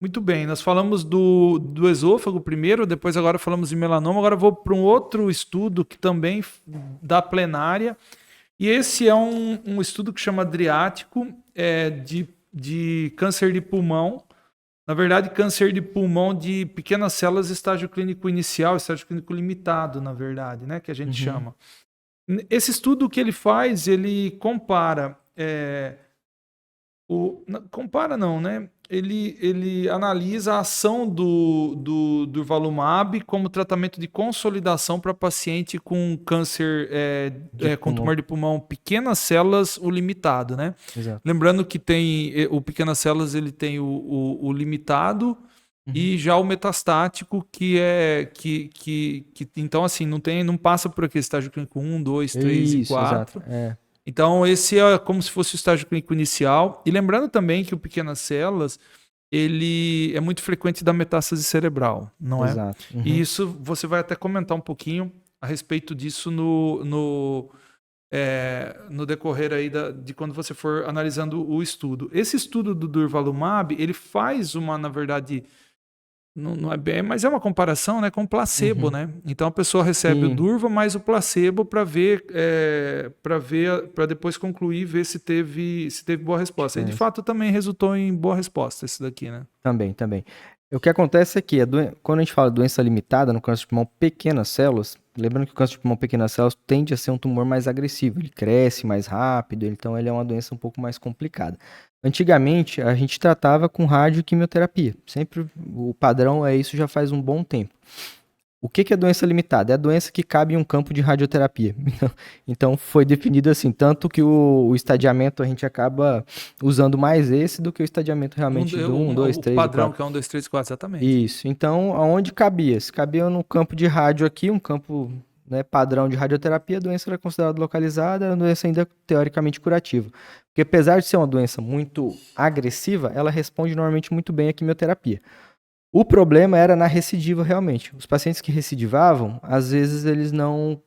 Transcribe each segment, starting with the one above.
Muito bem, nós falamos do esôfago primeiro, depois agora falamos de melanoma, agora eu vou para um outro estudo que também da plenária, e esse é um estudo que chama Adriático, de câncer de pulmão, na verdade câncer de pulmão de pequenas células estágio clínico inicial, estágio clínico limitado, na verdade, né, que a gente Uhum. chama. Esse estudo que ele faz, ele compara compara não, né? Ele analisa a ação do durvalumab como tratamento de consolidação para paciente com câncer, De com pulmão, tumor de pulmão, pequenas células, o limitado, né? exato. Lembrando que tem o pequenas células, ele tem o limitado Uhum. e já o metastático, que é que então assim, não passa por aquele estágio clínico 1, 2, 3 e Isso, exato. 4. É. Então, esse é como se fosse o estágio clínico inicial. E lembrando também que o pequenas células, ele é muito frequente da metástase cerebral, não é? Exato. E Uhum. isso você vai até comentar um pouquinho a respeito disso no decorrer aí de quando você for analisando o estudo. Esse estudo do durvalumab, ele faz na verdade, não é bem, mas é uma comparação, né, com placebo, Uhum. né? Então a pessoa recebe o Sim, Durva mais o placebo para depois concluir, ver se teve boa resposta. E de diferença. fato também resultou em boa resposta esse daqui, né? Também, também. O que acontece é que quando a gente fala de doença limitada no câncer de pulmão pequenas células, lembrando que o câncer de pulmão pequenas células tende a ser um tumor mais agressivo, ele cresce mais rápido, então ele é uma doença um pouco mais complicada. Antigamente, a gente tratava com radioquimioterapia. Sempre o padrão é isso já faz um bom tempo. O que que é doença limitada? É a doença que cabe em um campo de radioterapia. Então foi definido assim, tanto que o estadiamento a gente acaba usando mais esse do que o estadiamento realmente do um, 2, O 3 e padrão 4. que é 1, 2, 3, 4, exatamente. Isso. Então, aonde cabia? Se cabia no campo de rádio aqui, um campo, né, padrão de radioterapia, a doença era considerada localizada, a doença ainda teoricamente curativa. Porque apesar de ser uma doença muito agressiva, ela responde normalmente muito bem à quimioterapia. O problema era na recidiva, realmente. Os pacientes que recidivavam, às vezes não,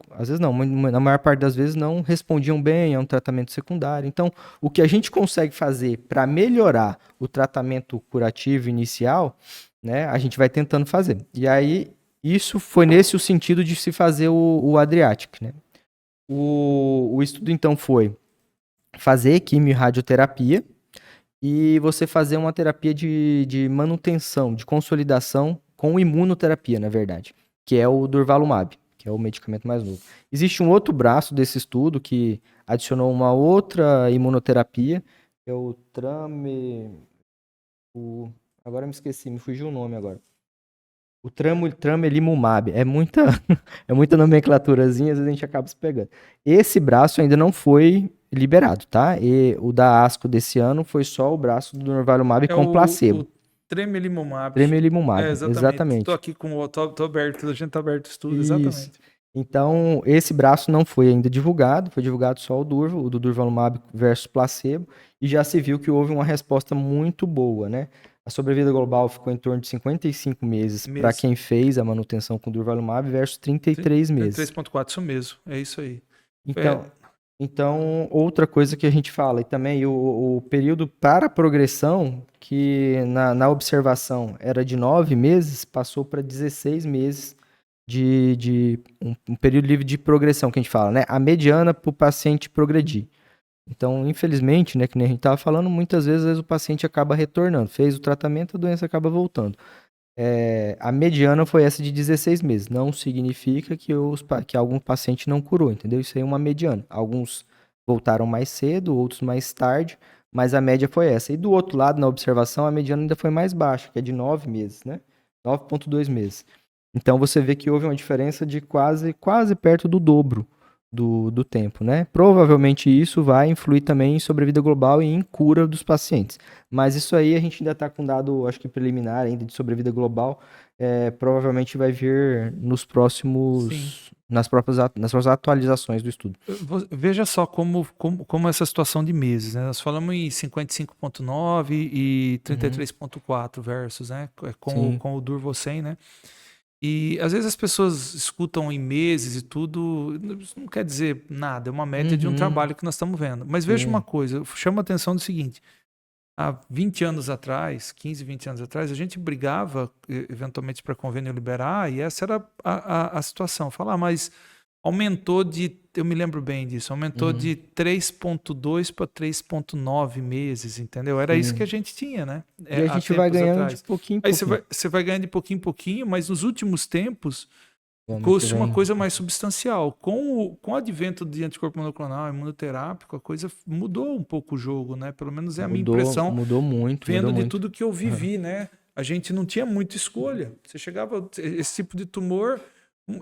na maior parte das vezes não respondiam bem a um tratamento secundário. Então, o que a gente consegue fazer para melhorar o tratamento curativo inicial, né, a gente vai tentando fazer. E aí, isso foi nesse o sentido de se fazer o Adriatic, né? O estudo, então, foi fazer quimio-radioterapia, e você fazer uma terapia de manutenção, de consolidação com imunoterapia, na verdade, que é o Durvalumab, que é o medicamento mais novo. Existe um outro braço desse estudo que adicionou uma outra imunoterapia, que é o o, agora eu me esqueci, me fugiu o nome agora. O Tramelimumab. É muita, é muita nomenclaturazinha, às vezes a gente acaba se pegando. Esse braço ainda não foi liberado, tá? E o da ASCO desse ano foi só o braço do Durvalumab É com o placebo. tremelimumab. É, Tremelimumab, exatamente. Estou exatamente. aqui tô aberto, a gente tá aberto o estudo, Isso. exatamente. Então, esse braço não foi ainda divulgado, foi divulgado só o do Durvalumab versus placebo, e já se viu que houve uma resposta muito boa, né? A sobrevida global ficou em torno de 55 meses para Mesmo. quem fez a manutenção com Durvalumab versus 33 meses. 33,4, isso mesmo. É isso aí. É, Então, então, outra coisa que a gente fala, e também o período para progressão, que na observação era de 9 meses, passou para 16 meses de um período livre de progressão, que a gente fala, né? A mediana para o paciente progredir. Então, infelizmente, né, que nem a gente estava falando, muitas vezes o paciente acaba retornando. Fez o tratamento, a doença acaba voltando. A mediana foi essa de 16 meses. Não significa que algum paciente não curou, entendeu? Isso aí é uma mediana. Alguns voltaram mais cedo, outros mais tarde, mas a média foi essa. E do outro lado, na observação, a mediana ainda foi mais baixa, que é de 9 meses, né? 9,2 meses. Então você vê que houve uma diferença de quase perto do dobro do tempo, né? Provavelmente isso vai influir também em sobrevida global e em cura dos pacientes. Mas isso aí a gente ainda está com dado, acho que preliminar ainda de sobrevida global. Provavelmente vai vir sim. nas próximas atualizações do estudo. Veja só como essa situação de meses, né? Nós falamos em 55,9 e Uhum, 33,4 versus, né? sim. Com o Durvosen, né? E às vezes as pessoas escutam em meses e tudo, isso não quer dizer nada, é uma média de um Uhum, trabalho que nós estamos vendo. Mas veja uma sim. coisa, chama a atenção do seguinte: há 20 anos atrás, 15, 20 anos atrás, a gente brigava eventualmente para convênio liberar, e essa era a situação. Falar, mas aumentou eu me lembro bem disso, aumentou de 3,2 para 3,9 meses, entendeu? Era isso que a Sim. gente tinha, né? E a Há gente vai tempos ganhando de atrás. pouquinho em Aí pouquinho. você vai ganhando de pouquinho em pouquinho, mas nos últimos tempos Ano que ficou-se uma vem. coisa mais substancial. Com o advento de anticorpo monoclonal, imunoterápico, a coisa mudou um pouco o jogo, né? Pelo menos é a minha Mudou, impressão, mudou muito, vendo mudou de muito. tudo que eu Aham. vivi, né? A gente não tinha muita escolha. Você chegava, esse tipo de tumor,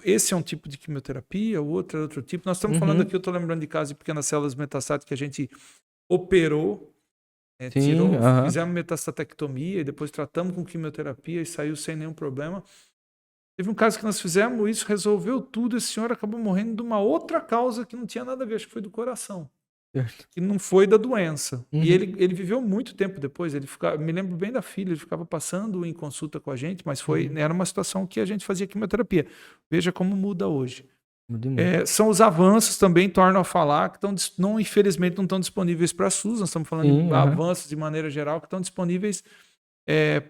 esse é um tipo de quimioterapia, o outro é outro tipo. Nós estamos falando Uhum. aqui, eu estou lembrando de casos de pequenas células metastáticas que a gente operou, Sim, aham. fizemos metastatectomia e depois tratamos com quimioterapia e saiu sem nenhum problema. Teve um caso que nós fizemos isso, resolveu tudo, esse senhor acabou morrendo de uma outra causa que não tinha nada a ver, acho que foi do coração, Certo. que não foi da doença. E Uhum. ele viveu muito tempo depois, me lembro bem da filha, ele ficava passando em consulta com a gente, mas Uhum. era uma situação que a gente fazia quimioterapia. Veja como muda hoje. Mudou muito. São os avanços também, tornam a falar, que não, infelizmente não estão disponíveis para a SUS, nós estamos falando de Sim, aham. avanços de maneira geral que estão disponíveis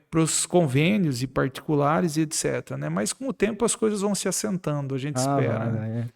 para os convênios e particulares e etc. Né? Mas com o tempo as coisas vão se assentando, a gente Ah, espera. vai, Né? vai. É.